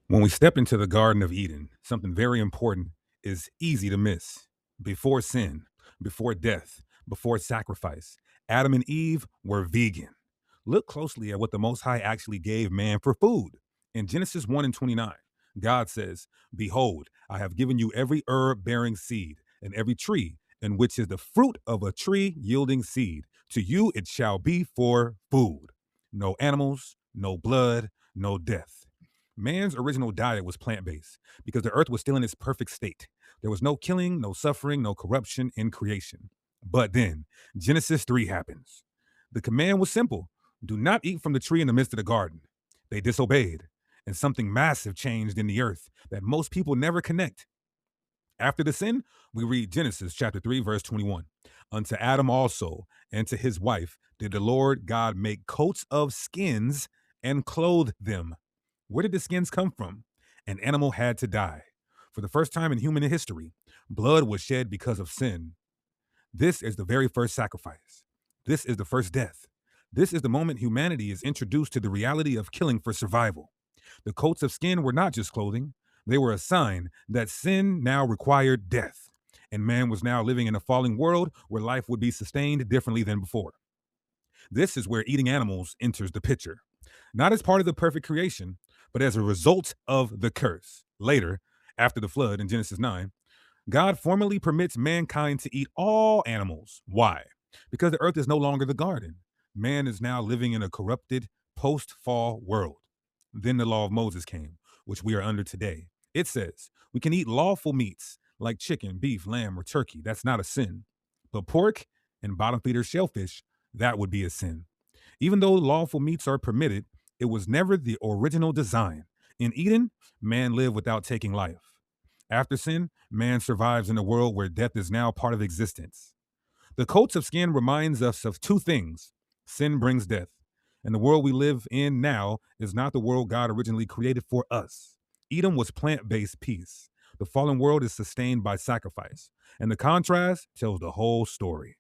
When we step into the Garden of Eden, something very important is easy to miss. Before sin, before death, before sacrifice, Adam and Eve were vegan. Look closely at what the Most High actually gave man for food. In Genesis 1 and 29, God says, "Behold, I have given you every herb bearing seed, and every tree, in which is the fruit of a tree yielding seed. To you it shall be for food. No animals, no blood, no death." Man's original diet was plant based because the earth was still in its perfect state. There was no killing, no suffering, no corruption in creation. But then Genesis 3 happens. The command was simple: do not eat from the tree in the midst of the garden. They disobeyed, and something massive changed in the earth that most people never connect. After the sin, we read Genesis chapter 3, verse 21. Unto Adam also and to his wife did the Lord God make coats of skins and clothe them. Where did the skins come from? An animal had to die. For the first time in human history, blood was shed because of sin. This is the very first sacrifice. This is the first death. This is the moment humanity is introduced to the reality of killing for survival. The coats of skin were not just clothing, they were a sign that sin now required death. And man was now living in a falling world where life would be sustained differently than before. This is where eating animals enters the picture, not as part of the perfect creation, but as a result of the curse. Later, after the flood in Genesis 9, God formally permits mankind to eat all animals. Why? Because the earth is no longer the garden. Man is now living in a corrupted post fall world. Then the law of Moses came, which we are under today. It says we can eat lawful meats like chicken, beef, lamb, or turkey. That's not a sin. But pork and bottom feeder shellfish, that would be a sin. Even though lawful meats are permitted, it was never the original design. In Eden, man lived without taking life. After sin, man survives in a world where death is now part of existence. The coats of skin reminds us of two things. Sin brings death, and the world we live in now is not the world God originally created for us. Eden was plant-based peace. The fallen world is sustained by sacrifice, and the contrast tells the whole story.